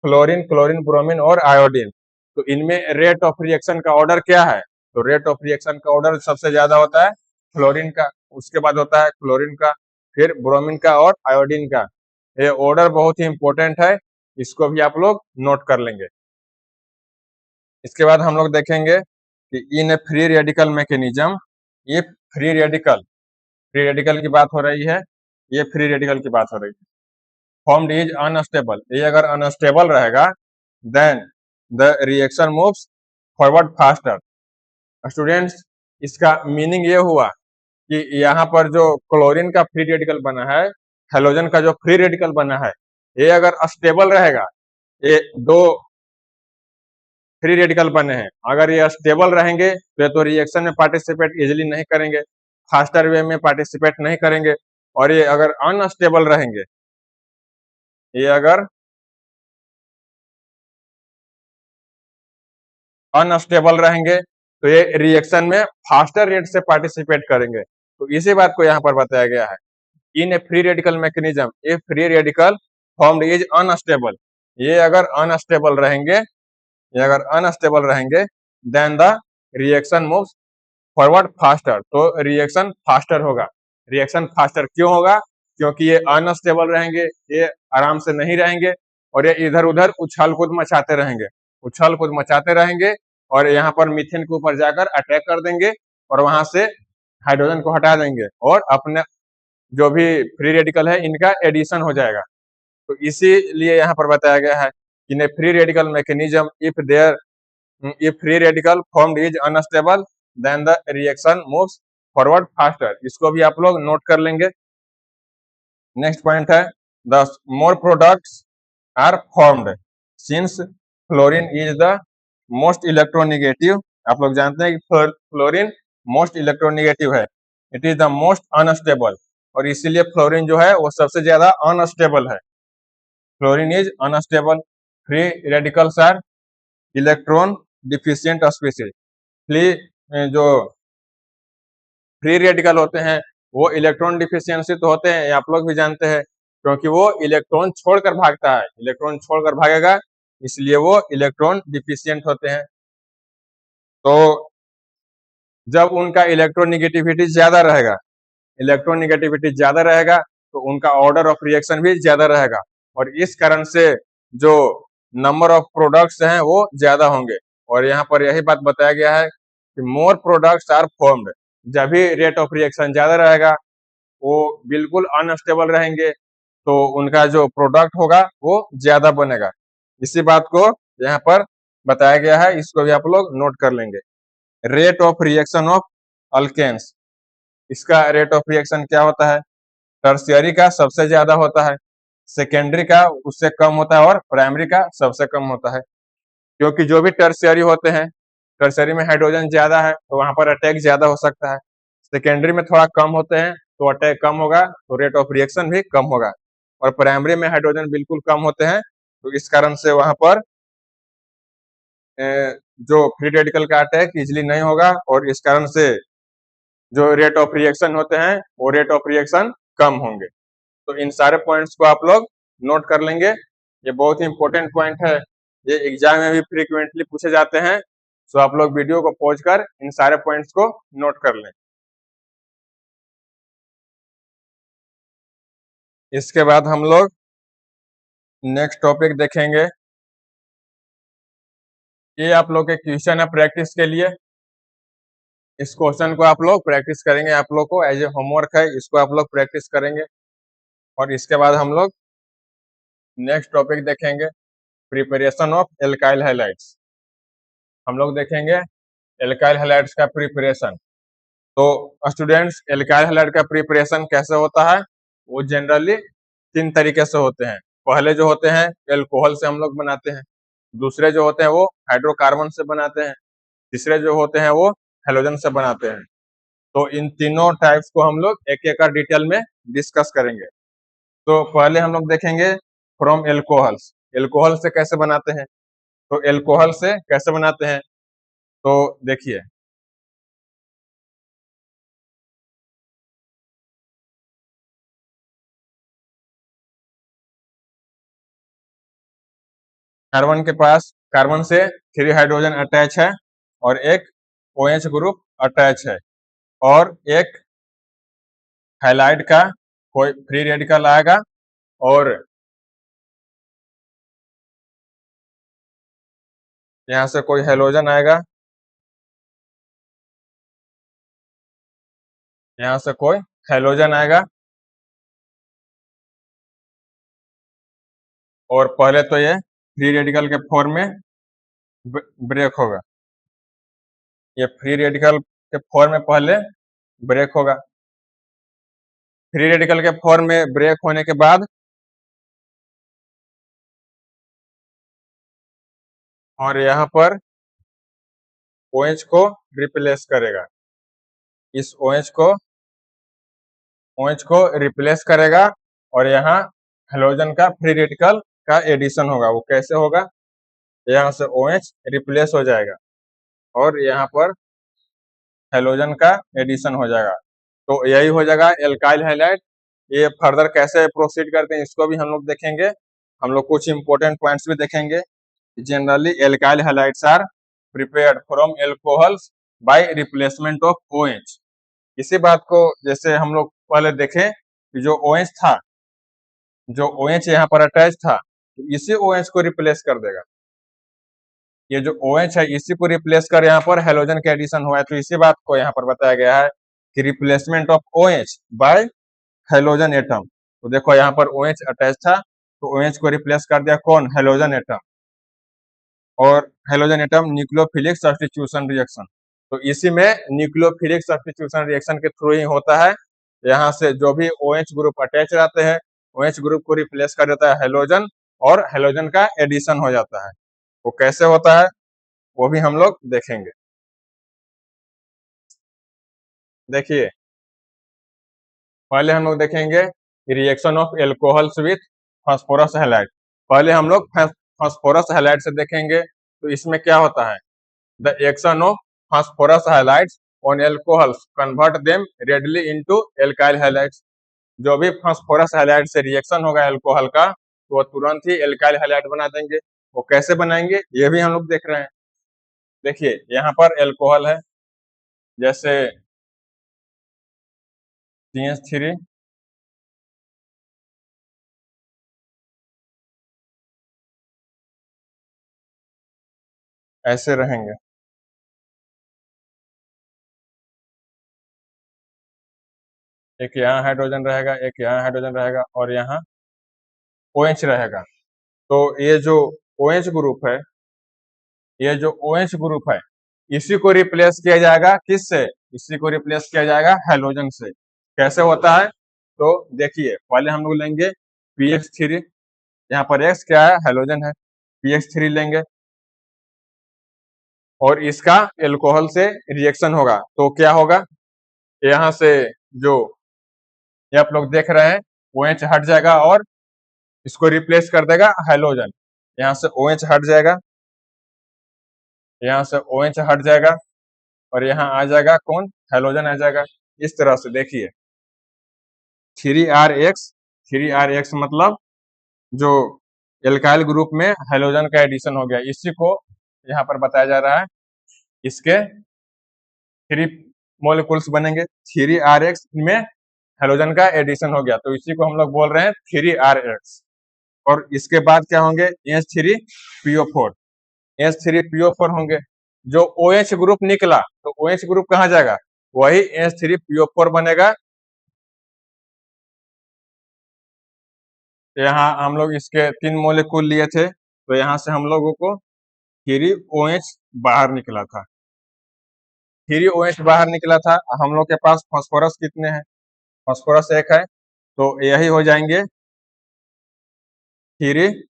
क्लोरीन, क्लोरीन ब्रोमीन और आयोडीन। तो इनमें रेट ऑफ रिएक्शन का ऑर्डर क्या है, तो रेट ऑफ रिएक्शन का ऑर्डर सबसे ज्यादा होता है क्लोरीन का, उसके बाद होता है क्लोरीन का, फिर ब्रोमीन का और आयोडीन का। ये ऑर्डर बहुत ही इंपॉर्टेंट है, इसको भी आप लोग नोट कर लेंगे। इसके बाद हम लोग देखेंगे कि इन ए फ्री रेडिकल मैकेनिज्म, ये फ्री रेडिकल की बात हो रही है, ये फ्री रेडिकल की बात हो रही है। फॉर्म्ड इज अनस्टेबल, ये अगर अनस्टेबल रहेगा then the reaction moves forward faster. Students, इसका मीनिंग ये हुआ कि यहाँ पर जो क्लोरीन का फ्री रेडिकल बना है, हेलोजन का जो फ्री रेडिकल बना है, ये अगर स्टेबल रहेगा, ये दो फ्री रेडिकल बने हैं, अगर ये स्टेबल रहेंगे तो रिएक्शन में पार्टिसिपेट इजिली नहीं करेंगे, फास्टर वे में पार्टिसिपेट नहीं करेंगे। और ये अगर अनस्टेबल रहेंगे, ये अगर अनस्टेबल रहेंगे तो ये रिएक्शन में फास्टर रेट से पार्टिसिपेट करेंगे। तो इसी बात को यहाँ पर बताया गया है, in a free radical mechanism, a free radical formed is unstable, ये अगर अनस्टेबल रहेंगे, ये अगर अनस्टेबल रहेंगे then the reaction moves forward faster, तो रिएक्शन फास्टर होगा। रिएक्शन फास्टर क्यों होगा, क्योंकि ये अनस्टेबल रहेंगे, ये आराम से नहीं रहेंगे और ये इधर उधर उछाल कूद मचाते रहेंगे, उछाल कूद मचाते रहेंगे, और यहाँ पर मीथेन के ऊपर जाकर अटैक कर देंगे और वहां से हाइड्रोजन को हटा देंगे और अपने जो भी फ्री रेडिकल है इनका एडिशन हो जाएगा। तो इसीलिए यहाँ पर बताया गया है कि free radical mechanism, if free radical formed is unstable then the reaction moves forward faster, इसको भी आप लोग नोट कर लेंगे। नेक्स्ट पॉइंट है the more products are formed since fluorine is the most electronegative, आप लोग जानते हैं कि फ्लोरीन मोस्ट इलेक्ट्रोनेगेटिव है, it is the most unstable, और इसीलिए फ्लोरीन जो है वो सबसे ज्यादा अनस्टेबल है। Fluorine is unstable, free radicals are electron deficient species, जो फ्री रेडिकल होते हैं वो इलेक्ट्रॉन डिफिशियंसी तो होते हैं, आप लोग भी जानते हैं, क्योंकि वो इलेक्ट्रॉन छोड़कर भागता है, इलेक्ट्रॉन छोड़कर भागेगा, इसलिए वो इलेक्ट्रॉन डिफिशियंट होते हैं। तो जब उनका इलेक्ट्रोनिगेटिविटी ज्यादा रहेगा, इलेक्ट्रोनिगेटिविटी ज्यादा रहेगा तो उनका ऑर्डर ऑफ रिएक्शन भी ज्यादा रहेगा और इस कारण से जो नंबर ऑफ प्रोडक्ट्स हैं वो ज्यादा होंगे। और यहाँ पर यही बात बताया गया है कि मोर प्रोडक्ट्स आर फॉर्म्ड, जब भी रेट ऑफ रिएक्शन ज्यादा रहेगा वो बिल्कुल अनस्टेबल रहेंगे तो उनका जो प्रोडक्ट होगा वो ज्यादा बनेगा। इसी बात को यहाँ पर बताया गया है, इसको भी आप लोग नोट कर लेंगे। Rate of reaction of alkanes, इसका रेट ऑफ रिएक्शन क्या होता है? टर्शियरी का सबसे ज्यादा होता है, सेकेंडरी का उससे कम होता है और प्राइमरी का सबसे कम होता है। क्योंकि जो भी टर्शियरी होते हैं, टर्शियरी में हाइड्रोजन ज्यादा है तो वहां पर अटैक ज्यादा हो सकता है। सेकेंडरी में थोड़ा कम होते हैं तो अटैक कम होगा तो रेट ऑफ रिएक्शन भी कम होगा। और प्राइमरी में हाइड्रोजन बिल्कुल कम होते हैं तो इस कारण से वहां पर जो फ्री रेडिकल का अटैक इजिली नहीं होगा और इस कारण से जो रेट ऑफ रिएक्शन होते हैं वो रेट ऑफ रिएक्शन कम होंगे। तो इन सारे पॉइंट्स को आप लोग नोट कर लेंगे, ये बहुत ही इंपॉर्टेंट पॉइंट है, ये एग्जाम में भी फ्रीक्वेंटली पूछे जाते हैं। सो आप लोग वीडियो को पॉज कर इन सारे पॉइंट्स को नोट कर लें। इसके बाद हम लोग नेक्स्ट टॉपिक देखेंगे। ये आप लोग के क्वेश्चन है प्रैक्टिस के लिए, इस क्वेश्चन को आप लोग प्रैक्टिस करेंगे, आप लोग को एज ए होमवर्क है, इसको आप लोग प्रैक्टिस करेंगे। और इसके बाद हम लोग नेक्स्ट टॉपिक देखेंगे, प्रिपरेशन ऑफ एल्काइल हैलाइड्स। हम लोग देखेंगे एल्काइल हैलाइड्स का प्रिपरेशन। तो स्टूडेंट्स, एल्काइल हैलाइड का प्रिपरेशन कैसे होता है? वो जनरली 3 तरीके से होते हैं। पहले जो होते हैं एल्कोहल से हम लोग बनाते हैं, दूसरे जो होते हैं वो हाइड्रोकार्बन से बनाते हैं, तीसरे जो होते हैं वो हेलोजन से बनाते हैं। तो इन तीनों टाइप्स को हम लोग एक एक डिटेल में डिस्कस करेंगे। तो पहले हम लोग देखेंगे फ्रॉम एल्कोहल्स, एल्कोहल से कैसे बनाते हैं। तो एल्कोहल से कैसे बनाते हैं तो देखिए, कार्बन के पास कार्बन से 3 हाइड्रोजन अटैच है और एक OH ग्रुप अटैच है और एक हैलाइड का कोई फ्री रेडिकल आएगा और यहाँ से कोई हेलोजन आएगा, यहाँ से कोई हेलोजन आएगा और पहले तो ये फ्री रेडिकल के फॉर्म में ब्रेक होगा, ये फ्री रेडिकल के फॉर्म में पहले ब्रेक होगा। फ्री रेडिकल के फॉर्म में ब्रेक होने के बाद और यहाँ पर OH को रिप्लेस करेगा, इस OH को रिप्लेस करेगा और यहाँ हेलोजन का फ्री रेडिकल का एडिशन होगा। वो कैसे होगा? यहाँ से OH रिप्लेस हो जाएगा और यहाँ पर हेलोजन का एडिशन हो जाएगा। तो यही हो जाएगा एल्काइल हैलाइड। ये फर्दर कैसे प्रोसीड करते हैं इसको भी हम लोग देखेंगे। हम लोग कुछ इंपॉर्टेंट पॉइंट्स भी देखेंगे। Generally alkyl halides are prepared from alcohols by replacement of OH। इसी बात को जैसे हम लोग पहले देखें कि जो OH था, जो OH यहाँ पर अटैच था, तो इसी OH को रिप्लेस कर देगा। ये जो OH है इसी को रिप्लेस कर यहाँ पर हेलोजन का एडिशन हुआ है। तो इसी बात को यहाँ पर बताया गया है कि replacement of OH bye halogen atom. तो देखो यहाँ पर OH अटैच था तो OH को रिप्लेस कर दिया कौन? Halogen atom. और halogen atom nucleophilic substitution reaction, तो इसी में न्यूक्लियोफिलिक सब्स्टिट्यूशन रिएक्शन के थ्रू ही होता है। यहाँ से जो भी OH ग्रुप अटैच रहते हैं, OH ग्रुप को रिप्लेस कर देता है हेलोजन और हेलोजन का एडिशन हो जाता है। वो कैसे होता है वो भी हम लोग देखेंगे। देखिए, पहले हम लोग देखेंगे reaction of alcohols with phosphorus halide. पहले हम लोग फास्फोरस हैलाइड से देखेंगे। तो इसमें क्या होता है? The action of phosphorus halides on alcohols convert them readily into alkyl halides. जो भी फास्फोरस हैलाइड से रिएक्शन होगा एल्कोहल का तो वो तुरंत ही एल्काइल हैलाइड बना देंगे। वो कैसे बनाएंगे ये भी हम लोग देख रहे हैं। देखिए, यहाँ पर एल्कोहल है, जैसे CH3 ऐसे रहेंगे। एक यहाँ हाइड्रोजन रहेगा, एक यहाँ हाइड्रोजन रहेगा और यहाँ OH रहेगा। तो ये जो OH ग्रुप है, ये जो OH ग्रुप है, इसी को रिप्लेस किया जाएगा किससे? इसी को रिप्लेस किया जाएगा हैलोजन से। कैसे होता है? तो देखिए, पहले हम लोग लेंगे PX3, यहाँ पर X क्या है? हैलोजन है। PX3 लेंगे और इसका एल्कोहल से रिएक्शन होगा, तो क्या होगा? यहाँ से जो ये आप लोग देख रहे हैं, OH हट जाएगा और इसको रिप्लेस कर देगा हैलोजन। यहाँ से OH हट जाएगा, यहाँ से OH हट जाएगा और यहाँ आ जाएगा कौन? हैलोजन आ जाएगा। इस तरह से देखिए, 3RX, 3RX मतलब जो एल्काइल ग्रुप में हैलोजन का एडिशन हो गया, इसी को यहाँ पर बताया जा रहा है। इसके 3 मॉलिक्यूल्स बनेंगे, 3RX में हैलोजन का एडिशन हो गया, तो इसी को हम लोग बोल रहे हैं 3RX। और इसके बाद क्या होंगे? H3PO4, H3PO4 होंगे। जो OH ग्रुप निकला, तो OH ग्रुप कहाँ जाएगा? वही H3PO4 बनेगा। यहाँ हम लोग इसके 3 मॉलिक्यूल लिए थे, तो यहाँ से हम लोगों को 3OH बाहर निकला था। 3OH बाहर निकला था। हम लोग के पास फास्फोरस कितने हैं? फास्फोरस 1 है, तो यही हो जाएंगे 3,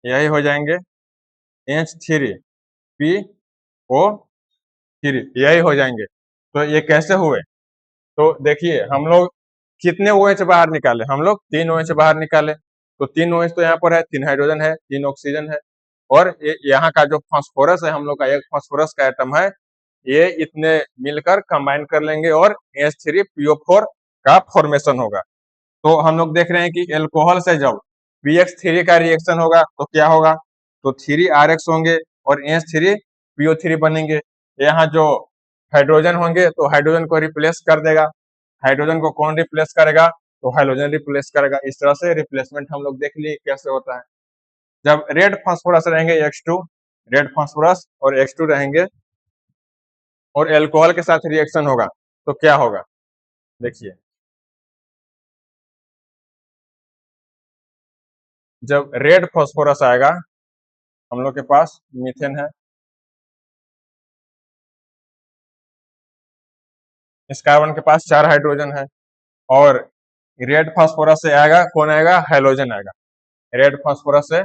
यही हो जाएंगे H3PO3, यही हो जाएंगे। तो ये कैसे हुए? तो देखिए, हम लोग कितने OH बाहर निकाले? हम लोग 3 OH बाहर निकाले। तो 3 OH तो यहाँ पर है, 3 हाइड्रोजन है, 3 ऑक्सीजन है और यहाँ का जो फास्फोरस है, हम लोग का एक फास्फोरस का एटम है, ये इतने मिलकर कंबाइन कर लेंगे और H3PO4 का फॉर्मेशन होगा। तो हम लोग देख रहे हैं कि एल्कोहल से जब PX3 का रिएक्शन होगा तो क्या होगा? तो 3RX होंगे और H3PO3 बनेंगे। यहाँ जो हाइड्रोजन होंगे तो हाइड्रोजन को रिप्लेस कर देगा। हाइड्रोजन को कौन रिप्लेस करेगा? तो हाइड्रोजन रिप्लेस करेगा। इस तरह से रिप्लेसमेंट हम लोग देख लिए कैसे होता है। जब रेड फास्फोरस रहेंगे X2, रेड फास्फोरस और X2 रहेंगे और एल्कोहल के साथ रिएक्शन होगा, तो क्या होगा? देखिए, जब रेड फास्फोरस आएगा, हम लोग के पास मीथेन है, इस कार्बन के पास 4 हाइड्रोजन है और रेड फास्फोरस से आएगा कौन आएगा? हैलोजन आएगा। रेड फास्फोरस से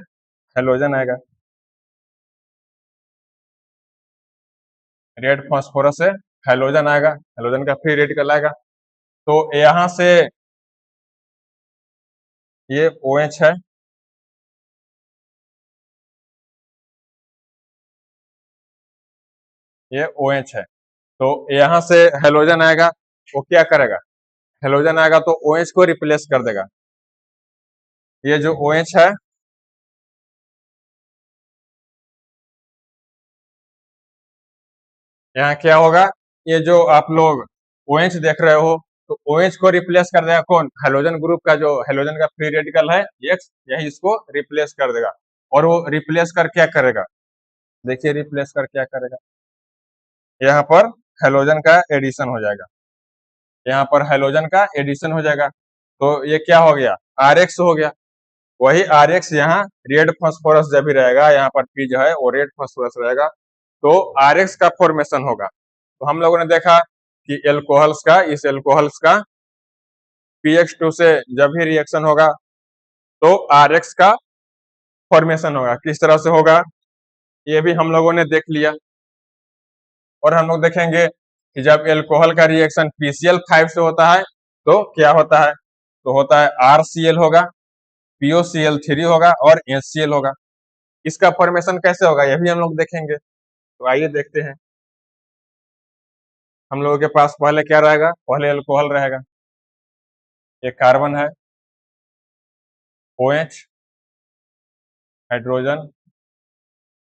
हैलोजन आएगा, रेड फास्फोरस से हैलोजन आएगा, हैलोजन का फ्री रेडिकल आएगा। तो यहाँ से ये OH है, ये OH है। तो यहाँ से हैलोजन आएगा, वो क्या करेगा? हैलोजन आएगा तो OH को रिप्लेस कर देगा। ये जो OH है, यहाँ क्या होगा? ये जो आप लोग OH देख रहे हो, तो OH को रिप्लेस कर देगा कौन? हैलोजन ग्रुप का जो हैलोजन का फ्री रेडिकल है X, यही इसको रिप्लेस कर देगा। और वो रिप्लेस कर क्या करेगा? देखिए, रिप्लेस कर क्या करेगा? यहाँ पर हैलोजन का एडिशन हो जाएगा, यहाँ पर हैलोजन का एडिशन हो जाएगा। तो ये क्या हो गया? RX हो गया। वही RX यहाँ रेड फास्फोरस जब भी रहेगा, यहाँ पर P जो है वो रेड फास्फोरस रहेगा, तो RX का फॉर्मेशन होगा। तो हम लोगों ने देखा कि एल्कोहल्स का, इस एल्कोहल्स का PX2 से जब भी रिएक्शन होगा तो RX का फॉर्मेशन होगा। किस तरह से होगा, ये भी हम लोगों ने देख लिया। और हम लोग देखेंगे कि जब एल्कोहल का रिएक्शन PCl5 से होता है तो क्या होता है? तो होता है RCl होगा, POCl3 होगा और HCl होगा। इसका फॉर्मेशन कैसे होगा, यह भी हम लोग देखेंगे। तो आइए देखते हैं। हम लोगों के पास पहले क्या रहेगा? पहले एल्कोहल रहेगा, ये कार्बन है, OH, हाइड्रोजन,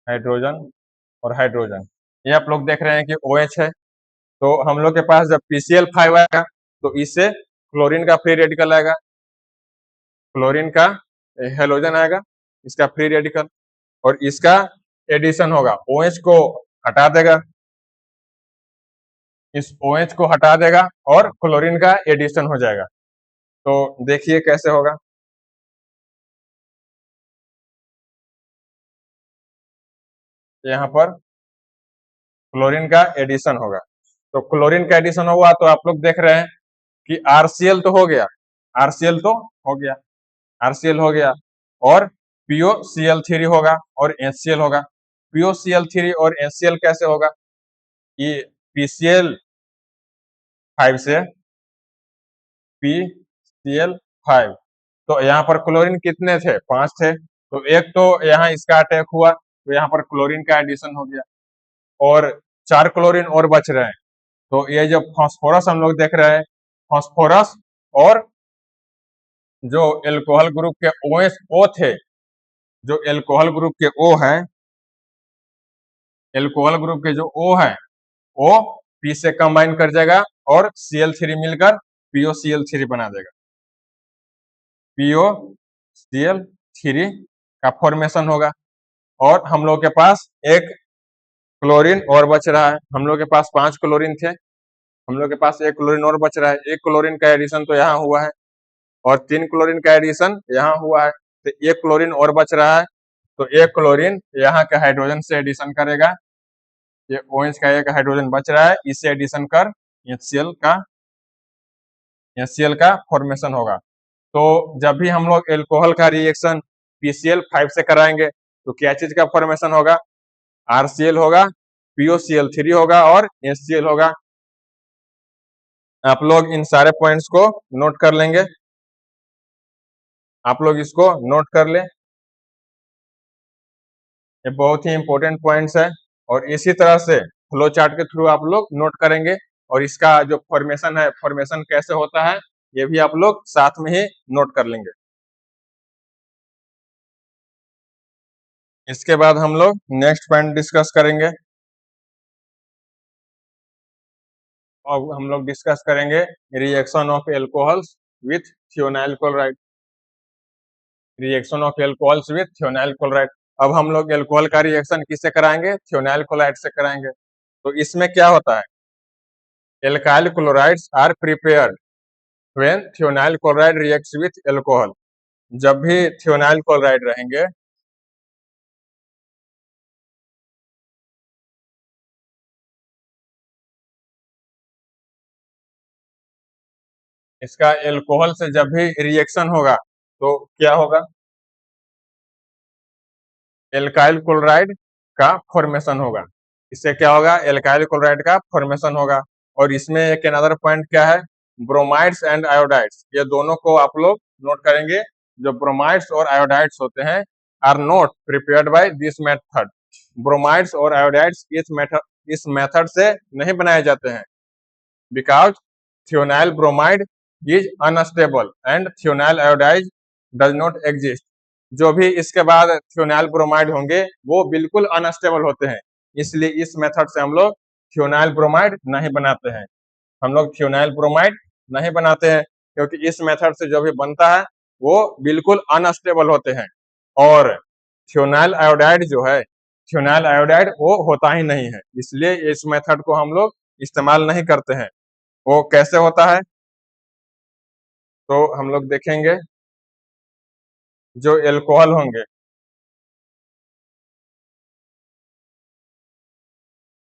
हाइड्रोजन और हाइड्रोजन। ये आप लोग देख रहे हैं कि OH है। तो हम लोग के पास जब PCl5 आएगा तो इससे क्लोरीन का फ्री रेडिकल आएगा, क्लोरीन का हेलोजन आएगा, इसका फ्री रेडिकल, और इसका एडिशन होगा, OH को हटा देगा, इस OH को हटा देगा और क्लोरीन का एडिशन हो जाएगा। तो देखिए कैसे होगा। यहाँ पर क्लोरीन का एडिशन होगा, तो क्लोरीन का एडिशन हुआ तो आप लोग देख रहे हैं कि RCl तो हो गया, RCl तो हो गया, RCl हो गया, और POCl3 होगा और HCl होगा। POCl3 और HCl कैसे होगा, ये PCl5 से PCl5, तो यहाँ पर क्लोरीन कितने थे, 5 थे, तो एक तो यहाँ इसका अटैक हुआ, तो यहाँ पर क्लोरीन का एडिशन हो गया, और 4 क्लोरीन और बच रहे हैं। तो ये जो फास्फोरस हम लोग देख रहे हैं, फास्फोरस और जो एल्कोहल ग्रुप के OH O थे, जो एल्कोहल ग्रुप के O है, एल्कोहल ग्रुप के जो O है, वो P से कंबाइन कर जाएगा और Cl3 मिलकर POCl3 बना देगा। POCl3 का फॉर्मेशन होगा, और हम लोग के पास एक क्लोरीन और बच रहा है। हम लोग के पास 5 क्लोरीन थे, हम लोग के पास एक क्लोरीन और बच रहा है। एक क्लोरीन का एडिशन तो यहाँ हुआ है, और 3 क्लोरीन का एडिशन यहाँ हुआ है, तो एक क्लोरीन और बच रहा है। तो एक क्लोरीन यहाँ के हाइड्रोजन से एडिशन करेगा, ये OH का एक हाइड्रोजन बच रहा है, इसे एडिशन कर HCl का फॉर्मेशन होगा। तो जब भी हम लोग एल्कोहल का रिएक्शन PCl5 से कराएंगे तो क्या चीज का फॉर्मेशन होगा, RCl होगा, POCl3 होगा और HCl होगा। आप लोग इन सारे पॉइंट्स को नोट कर लेंगे, आप लोग इसको नोट कर ले, ये बहुत ही इंपॉर्टेंट पॉइंट्स है, और इसी तरह से फ्लो चार्ट के थ्रू आप लोग नोट करेंगे, और इसका जो फॉर्मेशन है, फॉर्मेशन कैसे होता है, ये भी आप लोग साथ में ही नोट कर लेंगे। इसके बाद हम लोग नेक्स्ट पॉइंट डिस्कस करेंगे, और हम लोग डिस्कस करेंगे reaction of alcohols with thionyl chloride, reaction of alcohols with thionyl chloride. अब हम लोग एल्कोहल का रिएक्शन किससे कराएंगे, थियोनाइल क्लोराइड से कराएंगे। तो इसमें क्या होता है, alkyl chlorides are prepared when thionyl chloride reacts with alcohol. जब भी थियोनाइल क्लोराइड रहेंगे, इसका एल्कोहल से जब भी रिएक्शन होगा तो क्या होगा, एल्काइल क्लोराइड का फॉर्मेशन होगा। इससे क्या होगा, एल्काइल क्लोराइड का फॉर्मेशन होगा। और इसमें एक अनदर पॉइंट क्या है, ब्रोमाइड्स एंड आयोडाइड्स, ये दोनों को आप लोग नोट करेंगे। जो ब्रोमाइड्स और आयोडाइड्स होते हैं are not prepared by this method. Bromides और आयोडाइड्स इस मेथड से नहीं बनाए जाते हैं, because thionyl bromide is unstable and thionyl iodide does not exist. जो भी इसके बाद थियोनाइल ब्रोमाइड होंगे वो बिल्कुल अनस्टेबल होते हैं, इसलिए इस मेथड से हम लोग थियोनाइल ब्रोमाइड नहीं बनाते हैं। हम लोग थियोनाइल ब्रोमाइड नहीं बनाते हैं क्योंकि इस मेथड से जो भी बनता है वो बिल्कुल अनस्टेबल होते हैं, और थियोनाइल आयोडाइड जो है, थियोनाइल आयोडाइड वो होता ही नहीं है, इसलिए इस मेथड को हम लोग इस्तेमाल नहीं करते हैं। वो कैसे होता है तो हम लोग देखेंगे, जो एल्कोहल होंगे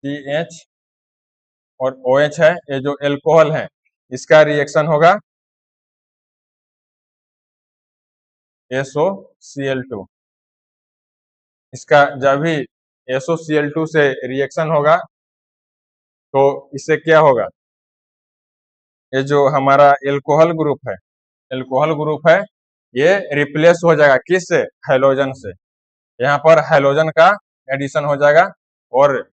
CH और OH है, ये जो एल्कोहल है इसका रिएक्शन होगा SOCl2। इसका जब भी SOCl2 से रिएक्शन होगा तो इससे क्या होगा, ये जो हमारा एल्कोहल ग्रुप है, एल्कोहल ग्रुप है, ये रिप्लेस हो जाएगा किससे, हैलोजन से। यहाँ पर हैलोजन का एडिशन हो जाएगा और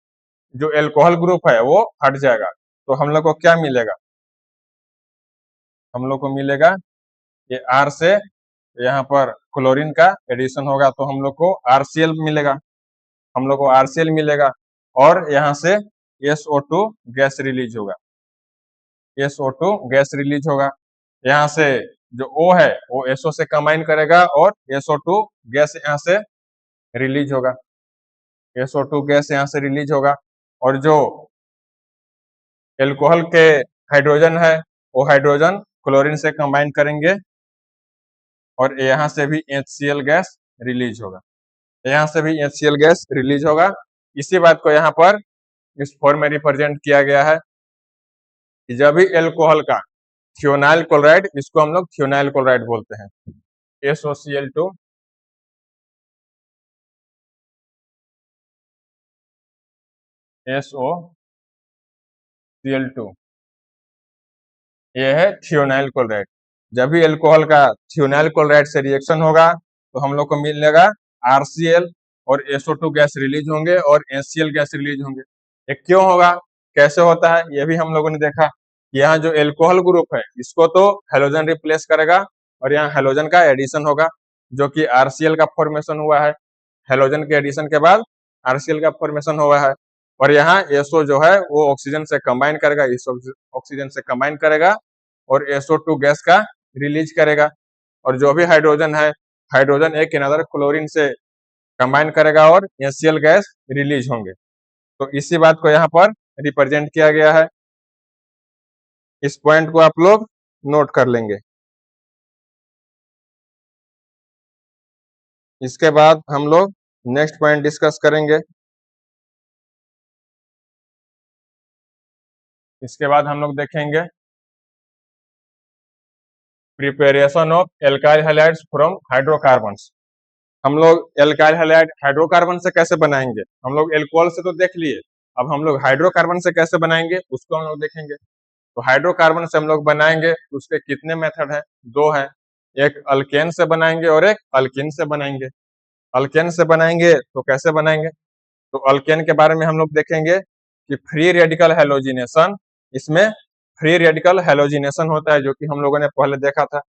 जो एल्कोहल ग्रुप है वो हट जाएगा। तो हम लोग को क्या मिलेगा, हम लोग को मिलेगा ये R से यहाँ पर क्लोरीन का एडिशन होगा तो हम लोग को RCl मिलेगा, हम लोग को RCl मिलेगा, और यहाँ से SO2 गैस रिलीज होगा, SO2 गैस रिलीज होगा। यहाँ से जो O है वो SO से कंबाइन करेगा और SO2 गैस यहाँ से रिलीज होगा, SO2 गैस यहाँ से रिलीज होगा। और जो एल्कोहल के हाइड्रोजन है वो हाइड्रोजन क्लोरीन से कंबाइन करेंगे और यहाँ से भी HCl गैस रिलीज होगा, यहाँ से भी HCl गैस रिलीज होगा। इसी बात को यहाँ पर इस फॉर्म में रिप्रेजेंट किया गया है कि जब भी एल्कोहल का थियोनाइल क्लोराइड, इसको हम लोग थियोनाइल क्लोराइड बोलते हैं, SOCl2 SOCl2 ये है थियोनाइल क्लोराइड। जब भी एल्कोहल का थियोनाइल क्लोराइड से रिएक्शन होगा तो हम लोग को मिलेगा RCl और SO2 गैस रिलीज होंगे और HCl गैस रिलीज होंगे। ये क्यों होगा, कैसे होता है, ये भी हम लोगों ने देखा। यहाँ जो एल्कोहल ग्रुप है इसको तो हेलोजन रिप्लेस करेगा और यहाँ हेलोजन का एडिशन होगा, जो कि RCl का फॉर्मेशन हुआ है। हेलोजन के एडिशन के बाद RCl का फॉर्मेशन हुआ है और यहाँ SO जो है वो ऑक्सीजन से कंबाइन करेगा, इस ऑक्सीजन से कंबाइन करेगा और SO2 गैस का रिलीज करेगा। और जो भी हाइड्रोजन है, हाइड्रोजन एक अनदर क्लोरीन से कंबाइन करेगा और HCl गैस रिलीज होंगे। तो इसी बात को यहाँ पर रिप्रेजेंट किया गया है, इस पॉइंट को आप लोग नोट कर लेंगे। इसके बाद हम लोग नेक्स्ट पॉइंट डिस्कस करेंगे। इसके बाद हम लोग देखेंगे preparation of alkyl halides from hydrocarbons. हम लोग एल्काइल हैलाइड हाइड्रोकार्बन से कैसे बनाएंगे, हम लोग एल्कोहल से तो देख लिए, अब हम लोग हाइड्रोकार्बन से कैसे बनाएंगे उसको हम लोग देखेंगे। तो हाइड्रोकार्बन से हम लोग बनाएंगे, उसके कितने मेथड है, दो है, एक अल्केन से बनाएंगे और एक अल्किन से बनाएंगे। अल्केन से बनाएंगे तो कैसे बनाएंगे, तो अल्केन के बारे में हम लोग देखेंगे कि फ्री रेडिकल हैलोजिनेशन, इसमें फ्री रेडिकल हैलोजिनेशन होता है, जो कि हम लोगों ने पहले देखा था।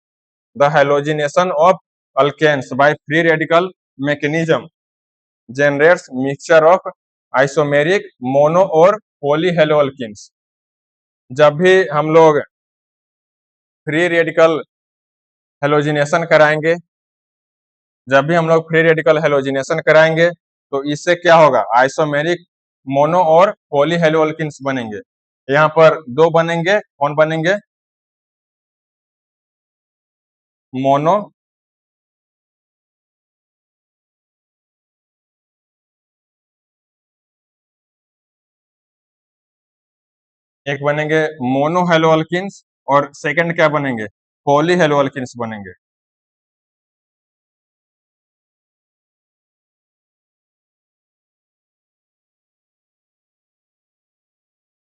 The halogenation of alkanes by free radical mechanism generates mixture of isomeric mono और पॉली हैलोअल्किन्स। जब भी हम लोग फ्री रेडिकल हैलोजिनेशन कराएंगे, जब भी हम लोग फ्री रेडिकल हैलोजिनेशन कराएंगे तो इससे क्या होगा, आइसोमेरिक मोनो और पॉली हैलोअल्किन्स बनेंगे। यहाँ पर दो बनेंगे, कौन बनेंगे, मोनो एक बनेंगे मोनो हैलोअल्किन्स और सेकंड क्या बनेंगे, पॉली हैलोअल्किन्स बनेंगे।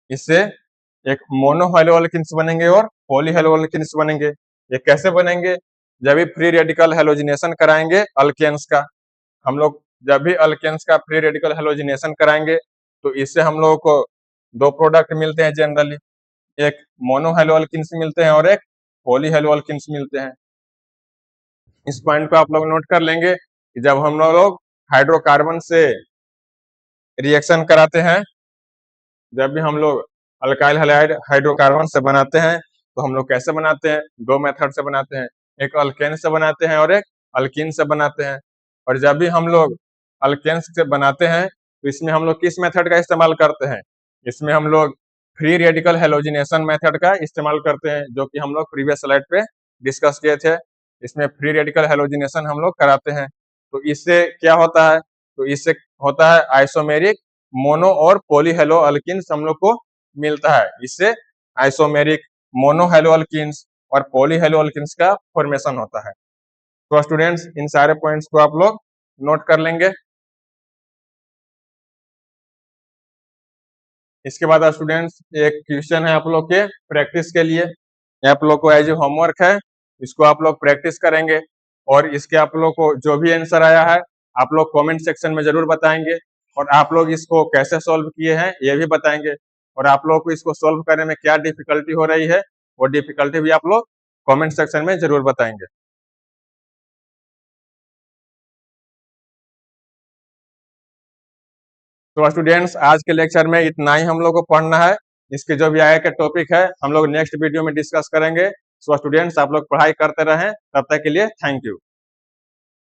इससे एक मोनो हैलोअल्किन्स बनेंगे और पॉली हैलोअल्किन्स बनेंगे। ये कैसे बनेंगे, जब भी फ्री रेडिकल हैलोजिनेशन कराएंगे अल्केन्स का, हम लोग जब भी अल्केन्स का फ्री रेडिकल हैलोजिनेशन कराएंगे तो इससे हम लोगों को दो प्रोडक्ट मिलते हैं जनरली, एक मोनो हैलोअल्किन्स मिलते हैं और एक पॉली हैलोअल्किन्स मिलते हैं। इस पॉइंट को आप लोग नोट कर लेंगे कि जब हम लोग हाइड्रोकार्बन से रिएक्शन कराते हैं, जब भी हम लोग अल्काइल हैलाइड हाइड्रोकार्बन से बनाते हैं तो हम लोग कैसे बनाते हैं, दो मेथड से बनाते हैं, एक अल्केन से बनाते हैं और एक अल्कीन से बनाते हैं। और जब भी हम लोग अल्केन से बनाते हैं तो इसमें हम लोग किस मेथड का इस्तेमाल करते हैं, इसमें हम लोग फ्री रेडिकल हैलोजिनेशन मेथड का इस्तेमाल करते हैं, जो कि हम लोग प्रीवियस स्लाइड पे डिस्कस किए थे। इसमें फ्री रेडिकल हैलोजिनेशन हम लोग कराते हैं। तो इससे क्या होता है, तो इससे होता है आइसोमेरिक मोनो और पॉली हैलोअल्किन्स हम लोग को मिलता है। इससे आइसोमेरिक मोनो हैलोअल्किन्स और पॉली हैलोअल्किन्स का फॉर्मेशन होता है। तो स्टूडेंट्स इन सारे पॉइंट्स को आप लोग नोट कर लेंगे। इसके बाद स्टूडेंट्स एक क्वेश्चन है आप लोग के प्रैक्टिस के लिए, आप लोग को एज ए होमवर्क है, इसको आप लोग प्रैक्टिस करेंगे और इसके आप लोग को जो भी आंसर आया है आप लोग कमेंट सेक्शन में जरूर बताएंगे और आप लोग इसको कैसे सॉल्व किए हैं ये भी बताएंगे और आप लोग को इसको सॉल्व करने में क्या डिफिकल्टी हो रही है वो डिफिकल्टी भी आप लोग कमेंट सेक्शन में जरूर बताएंगे। तो स्टूडेंट्स आज के लेक्चर में इतना ही हम लोग को पढ़ना है। इसके जो भी आगे के टॉपिक है हम लोग नेक्स्ट वीडियो में डिस्कस करेंगे। सो स्टूडेंट्स आप लोग पढ़ाई करते रहें, तब तक के लिए थैंक यू।